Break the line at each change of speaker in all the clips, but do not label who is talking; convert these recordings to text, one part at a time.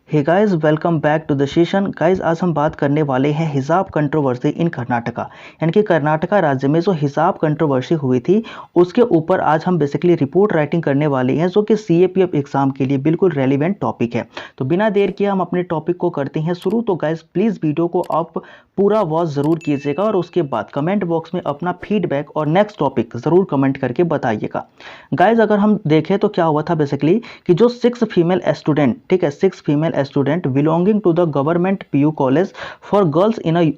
Hey guys, welcome back to the session. Guys, आज हम बात करने वाले हैं हिजाब कंट्रोवर्सी इन कर्नाटका। यानी कि कर्नाटका राज्य में जो हिजाब कंट्रोवर्सी हुई थी उसके ऊपर आज हम बेसिकली रिपोर्ट राइटिंग करने वाले हैं, जो कि सीएपीएफ एग्जाम के लिए बिल्कुल रेलिवेंट टॉपिक है। तो बिना देर किए हम अपने टॉपिक को करते हैं शुरू। तो गाइस, प्लीज़ वीडियो को आप पूरा वॉच ज़रूर कीजिएगा और उसके बाद कमेंट बॉक्स में अपना फीडबैक और नेक्स्ट टॉपिक ज़रूर कमेंट करके बताइएगा। गाइस, अगर हम देखें तो क्या हुआ था बेसिकली कि जो 6 फीमेल स्टूडेंट, ठीक है, 6 female student belonging to the government PU college for girls in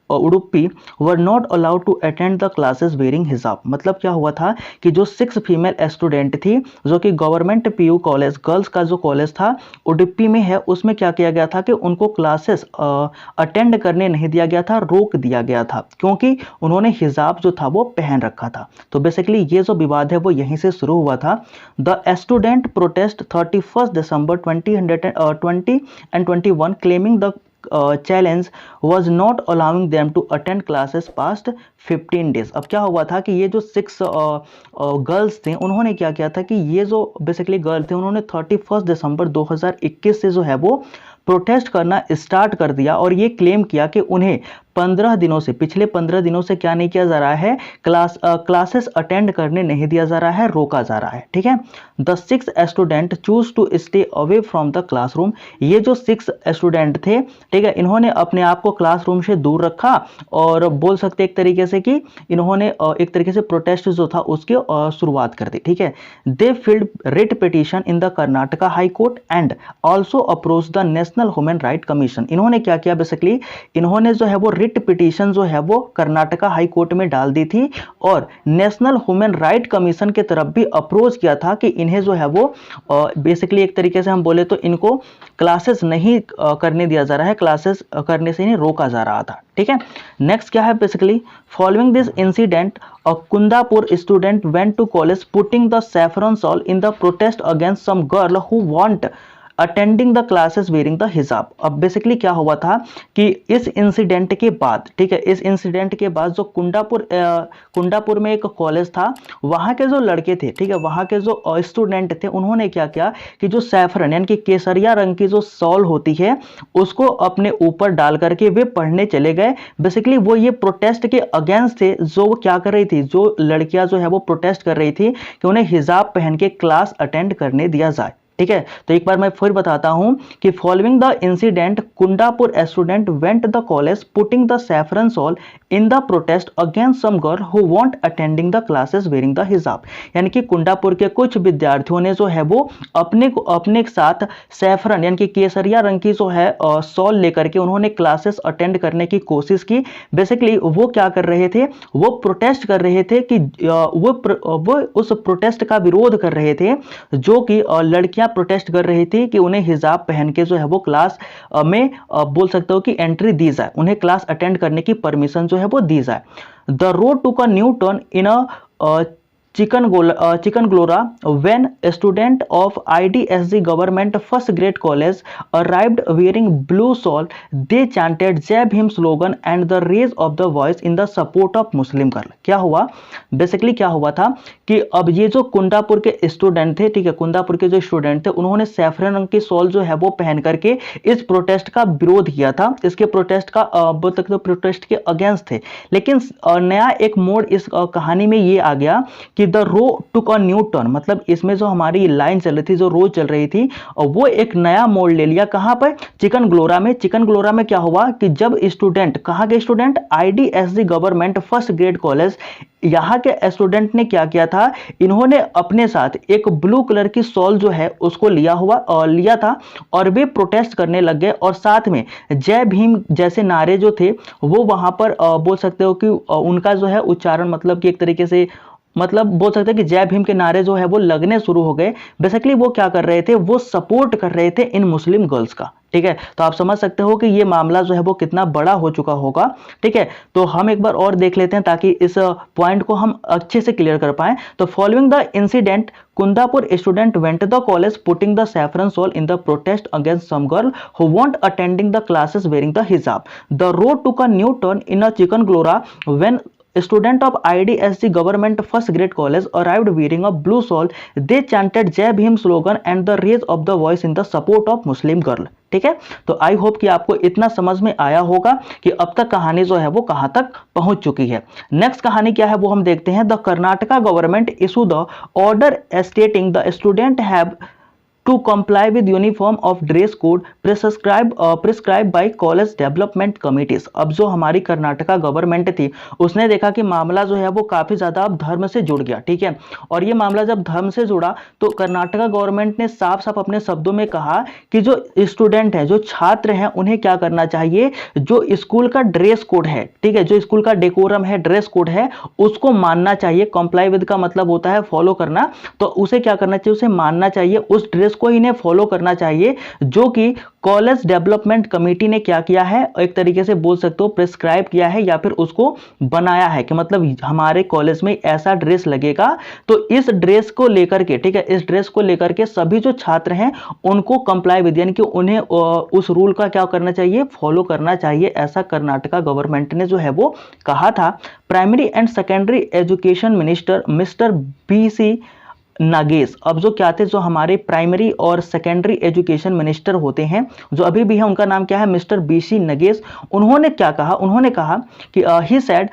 Udupi were not allowed to attend the classes wearing hijab. मतलब क्या हुआ था कि जो 6 फीमेल स्टूडेंट थी जो कि गवर्नमेंट पीयू कॉलेज, गर्ल्स का जो कॉलेज था उडुपी में है, उसमें क्या किया गया था कि उनको क्लासेस अटेंड करने नहीं दिया गया था, रोक दिया गया था, क्योंकि उन्होंने हिजाब जो था वो पहन रखा था। तो बेसिकली ये जो विवाद है वो यहीं से शुरू हुआ था। The student protest 31 December 2020 and 21 claiming the challenge was not allowing them to attend classes past 15 days। अब क्या हुआ था कि ये जो 6 गर्ल्स थे उन्होंने क्या किया था कि ये जो बेसिकली गर्ल थे उन्होंने 31 दिसंबर 2021 से जो है वो प्रोटेस्ट करना स्टार्ट कर दिया और ये क्लेम किया कि उन्हें 15 दिनों से, पिछले 15 दिनों से क्या नहीं किया जा रहा है, क्लासेस अटेंड करने नहीं दिया जा रहा है, रोका जा रहा है। ठीक है। The 6 student choose to stay away from the classroom. ये जो 6 स्टूडेंट थे, ठीक है, इन्होंने अपने आप को क्लासरूम से दूर रखा और बोल सकते एक तरीके से कि इन्होंने एक तरीके से प्रोटेस्ट जो था उसकी शुरुआत कर दी। ठीक है। They filed writ petition in the Karnataka high court and also approach the national human right commission. इन्होंने क्या किया बेसिकली, इन्होंने जो है वो रिट पिटीशन जो है वो कर्नाटका हाई कोर्ट में डाल दी थी और नेशनल ह्यूमन राइट कमीशन की तरफ भी अप्रोच किया था कि इन्हें जो है वो बेसिकली एक तरीके से हम बोले तो इनको क्लासेस नहीं करने दिया जा रहा है, क्लासेस करने से इन्हें रोका जा रहा था। ठीक है। नेक्स्ट क्या है basically, following this incident a Kundapur student went to college putting the saffron shawl in the protest against some girl who want attending the classes wearing the हिजाब। अब बेसिकली क्या हुआ था कि इस इंसिडेंट के बाद, ठीक है, इस इंसिडेंट के बाद जो कुंडापुर में एक कॉलेज था, वहाँ के जो लड़के थे, ठीक है, वहाँ के जो स्टूडेंट थे, उन्होंने क्या किया कि जो सैफरन यानी कि केसरिया रंग की जो शॉल होती है उसको अपने ऊपर डाल करके वे पढ़ने चले गए। बेसिकली वो ये प्रोटेस्ट के अगेंस्ट थे, जो क्या कर रही थी, जो लड़कियां जो है वो प्रोटेस्ट कर रही थी कि उन्हें हिजाब पहन के क्लास अटेंड करने दिया जाए। ठीक है। तो एक बार मैं फिर बताता हूं कि following the incident Kundapur student went the college putting the saffron shawl in the protest against some girl who want attending the classes wearing the hijab. यानी कि कुंडापुर के कुछ विद्यार्थियों ने जो है वो अपने साथ सैफरन यानी कि केसरिया रंग की जो है शॉल लेकर के उन्होंने क्लासेस अटेंड करने की कोशिश की। बेसिकली वो क्या कर रहे थे, वो प्रोटेस्ट कर रहे थे कि वो उस प्रोटेस्ट का विरोध कर रहे थे जो कि लड़कियां प्रोटेस्ट कर रही थी कि उन्हें हिजाब पहन के जो है वो क्लास में बोल सकते हो कि एंट्री दी जाए, उन्हें क्लास अटेंड करने की परमिशन जो है वो दी जाए। The road took a new turn in a Chikanglora when a student of IDSG government first grade college arrived wearing blue shawl. They chanted Jai Bhim slogan and the raise of the voice in the support of Muslim girl। क्या हुआ basically, क्या हुआ था कि अब ये जो कुंडापुर के स्टूडेंट थे, ठीक है, कुंडापुर के जो स्टूडेंट थे उन्होंने सैफरन रंग की शॉल जो है वो पहन करके इस प्रोटेस्ट का विरोध किया था, इसके प्रोटेस्ट का बोल सकते हो प्रोटेस्ट के अगेंस्ट थे। लेकिन नया एक मोड़ इस कहानी में ये आ गया कि the row took a new turn. मतलब इसमें जो हमारी लाइन चल रही थी, जो रोज चल रही थी, और वो एक नया मोड़ ले लिया। कहां पर, चिकनग्लोरा में। चिकनग्लोरा में क्या हुआ कि जब स्टूडेंट, कहां के student, IDSG government first grade college, यहां के स्टूडेंट ने क्या किया था, इन्होंने अपने साथ एक ब्लू कलर की शॉल जो है उसको लिया था और वे प्रोटेस्ट करने लग गए और साथ में जय भीम जैसे नारे जो थे वो वहां पर बोल सकते हो कि उनका जो है उच्चारण, मतलब कि एक तरीके से मतलब बोल सकते हैं कि जय भीम के नारे जो है वो लगने शुरू हो गए। बेसिकली वो क्या कर रहे थे, वो सपोर्ट कर रहे थे इन मुस्लिम गर्ल्स का। ठीक है। तो आप समझ सकते हो कि ये मामला जो है वो कितना बड़ा हो चुका होगा। ठीक है। तो हम एक बार और देख लेते हैं ताकि इस पॉइंट को हम अच्छे से क्लियर कर पाएं। तो following the incident Kundapur student went the college putting the saffron shawl in the protest against some girl who want attending the classes wearing the hijab. The road took a new turn in a Chikmagalur when student of IDSG government first grade college arrived wearing a blue shawl. They chanted Jai Bhim slogan and the raise of the voice in the support of Muslim girl। ठीक है। तो I hope कि आपको इतना समझ में आया होगा कि अब तक कहानी जो है वो कहां तक पहुंच चुकी है। नेक्स्ट कहानी क्या है वो हम देखते हैं। The Karnataka government issue the order stating the student have to comply with uniform of dress code prescribed by college development committees। अब जो हमारी कर्नाटका गवर्नमेंट थी उसने देखा कि मामला जो है वो काफी ज्यादा अब धर्म से जुड़ गया, ठीक है। और ये मामला जब धर्म से जुड़ा तो कर्नाटका गवर्नमेंट ने साफ साफ अपने शब्दों में कहा कि जो स्टूडेंट है, जो छात्र हैं, उन्हें क्या करना चाहिए, जो स्कूल का ड्रेस कोड है, ठीक है, जो स्कूल का डेकोरम है, ड्रेस कोड है, उसको मानना चाहिए। कंप्लाई विद का मतलब होता है फॉलो करना, तो उसे क्या करना चाहिए, उसे मानना चाहिए, उस ड्रेस को इन्हें फॉलो करना चाहिए जो कि कॉलेज डेवलपमेंट कमेटी ने क्या किया है, एक तरीके से बोल सकते हो प्रिस्क्राइब किया है या फिर उसको बनाया है कि मतलब हमारे कॉलेज में ऐसा ड्रेस लगेगा। तो इस ड्रेस को लेकर के, ठीक है, इस ड्रेस को लेकर के सभी जो छात्र हैं उनको कंप्लाई विद, यानी कि उन्हें उस रूल का क्या करना चाहिए, फॉलो करना चाहिए। ऐसा कर्नाटका गवर्नमेंट ने जो है वो कहा था। Primary and secondary education minister mister BC Nagesh, अब जो क्या थे, जो हमारे प्राइमरी और सेकेंडरी एजुकेशन मिनिस्टर होते हैं, जो अभी भी है, उनका नाम क्या है, मिस्टर BC नगेश। उन्होंने क्या कहा, उन्होंने कहा कि he said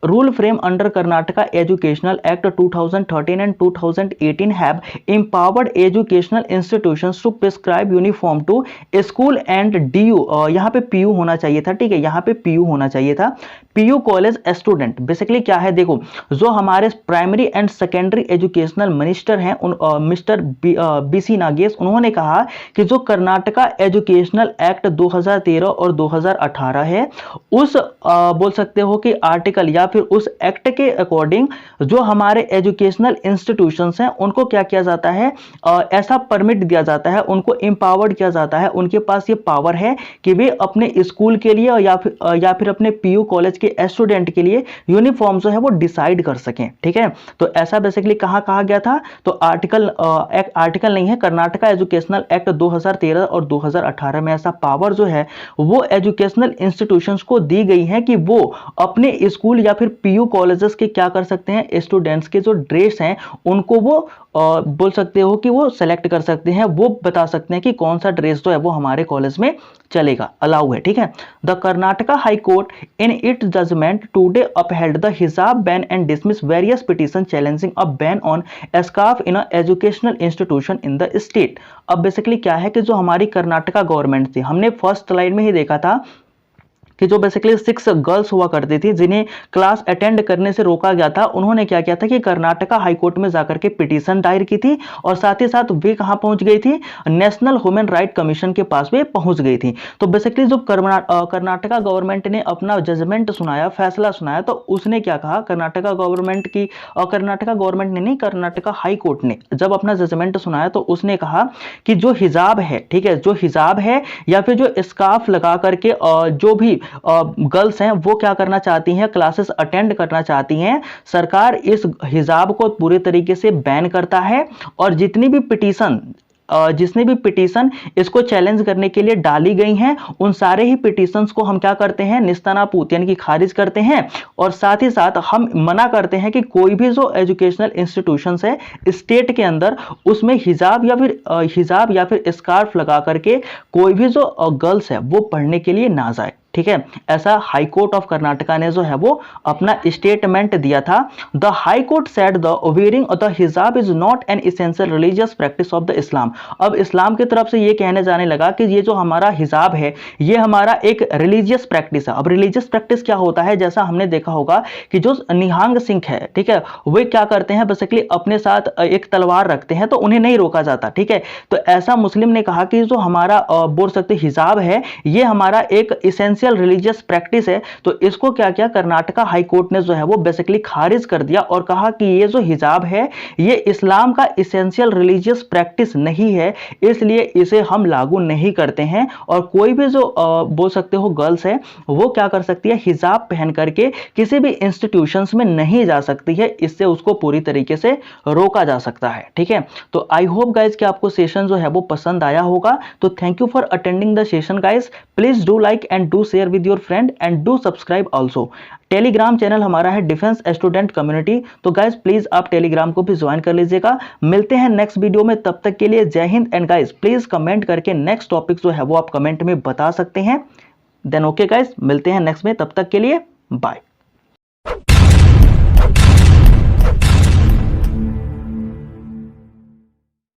rule frame under Karnataka Educational Act 2013 and 2018 have empowered educational institutions to prescribe uniform to school and DU, यहाँ पे PU होना चाहिए था, ठीक है, यहाँ पे PU होना चाहिए था, PU कॉलेज स्टूडेंट। बेसिकली क्या है, देखो, जो हमारे primary and secondary educational minister हैं मिस्टर BC नागेश, उन्होंने कहा कि जो कर्नाटका एजुकेशनल एक्ट 2013 और 2018 है, उस बोल सकते हो कि आर्टिकल या फिर उस एक्ट के अकॉर्डिंग जो हमारे एजुकेशनल इंस्टीट्यूशंस हैं उनको क्या किया जाता है, ऐसा परमिट दिया जाता है, उनको एम्पावर्ड किया जाता है, उनके पास ये पावर है कि वे अपने स्कूल के लिए या फिर अपने PU कॉलेज के स्टूडेंट के लिए यूनिफॉर्म जो है वो डिसाइड कर सकें, ठीक है। तो ऐसा बेसिकली कहाँ कहा गया था, तो आर्टिकल नहीं है, कर्नाटका एजुकेशनल एक्ट 2013 और 2018 में ऐसा पावर जो है वो एजुकेशनल इंस्टीट्यूशंस को दी गई है कि वो अपने स्कूल या फिर PU कॉलेजेस के क्या कर सकते हैं, स्टूडेंट्स के जो ड्रेस हैं उनको वो बोल सकते हो कि वो सेलेक्ट कर सकते हैं, वो बता सकते हैं कि कौन सा ड्रेस जो है वो हमारे कॉलेज में चलेगा, अलाउ है, ठीक है। The Karnataka high court in its judgement today upheld the hijab ban and dismiss various petition challenging a ban on scarf in a educational institution in the state. अब बेसिकली क्या है कि जो हमारी कर्नाटका गवर्नमेंट थी, हमने फर्स्ट स्लाइड में ही देखा था कि जो बेसिकली 6 गर्ल्स हुआ करती थी जिन्हें क्लास अटेंड करने से रोका गया था, उन्होंने क्या किया था कि कर्नाटका हाई कोर्ट में जाकर के पिटीशन दायर की थी और साथ ही साथ वे कहां पहुंच गई थी, नेशनल ह्यूमन राइट कमीशन के पास वे पहुंच गई थी। तो बेसिकली जो कर्नाटका गवर्नमेंट ने अपना जजमेंट सुनाया, फैसला सुनाया, तो उसने क्या कहा, कर्नाटका गवर्नमेंट ने नहीं, कर्नाटका हाई कोर्ट ने जब अपना जजमेंट सुनाया तो उसने कहा कि जो हिजाब है, ठीक है, जो हिजाब है या फिर जो स्कार्फ लगा करके जो भी गर्ल्स हैं वो क्या करना चाहती हैं, क्लासेस अटेंड करना चाहती हैं, सरकार इस हिजाब को पूरे तरीके से बैन करता है। और जितनी भी पिटीशन इसको चैलेंज करने के लिए डाली गई हैं, उन सारे ही पिटीशंस को हम क्या करते हैं, निस्तानाबूत यानी कि खारिज करते हैं। और साथ ही साथ हम मना करते हैं कि कोई भी जो एजुकेशनल इंस्टीट्यूशंस है स्टेट के अंदर, उसमें हिजाब या फिर स्कार्फ लगा करके कोई भी जो गर्ल्स है वो पढ़ने के लिए ना जाए, ठीक है। ऐसा हाई कोर्ट ऑफ कर्नाटका ने जो है वो अपना स्टेटमेंट दिया था। The high court said the wearing of the hijab is not an essential religious practice of the Islam. अब इस्लाम की तरफ से ये कहने जाने लगा कि ये जो हमारा हिजाब है ये हमारा एक रिलीजियस प्रैक्टिस है। अब रिलीजियस प्रैक्टिस क्या होता है, जैसा हमने देखा होगा कि जो निहंग सिंह है, ठीक है, वे क्या करते हैं, बेसिकली अपने साथ एक तलवार रखते हैं तो उन्हें नहीं रोका जाता, ठीक है। तो ऐसा मुस्लिम ने कहा कि जो हमारा बोल सकते हिजाब है ये हमारा एक रिलीजियस प्रैक्टिस है। तो इसको क्या किया, कर्नाटका हाई कोर्ट ने जो है वो बेसिकली खारिज कर दिया और कहा कि ये जो हिजाब है ये इस्लाम का एसेंशियल रिलीजियस प्रैक्टिस नहीं है, इसलिए इसे हम लागू नहीं करते हैं। और कोई भी जो बोल सकते हो गर्ल्स है वो क्या कर सकती है, हिजाब पहन करके किसी भी इंस्टीट्यूशंस में नहीं जा सकती है, इससे उसको पूरी तरीके से रोका जा सकता है, ठीक है। तो आई होप गाइज कि आपको सेशन जो है वो पसंद आया होगा। तो thank you for attending the session guys, please do like and do share with your friend and do subscribe also. Telegram channel हमारा है डिफेंस स्टूडेंट कम्युनिटी, तो गाइज प्लीज आप टेलीग्राम को भी ज्वाइन कर लीजिएगा। मिलते हैं नेक्स्ट वीडियो में, तब तक के लिए जय Hind. And guys please comment करके नेक्स्ट टॉपिक जो है वो आप कमेंट में बता सकते हैं। देन ओके गाइज, मिलते हैं नेक्स्ट में, तब तक के लिए बाय।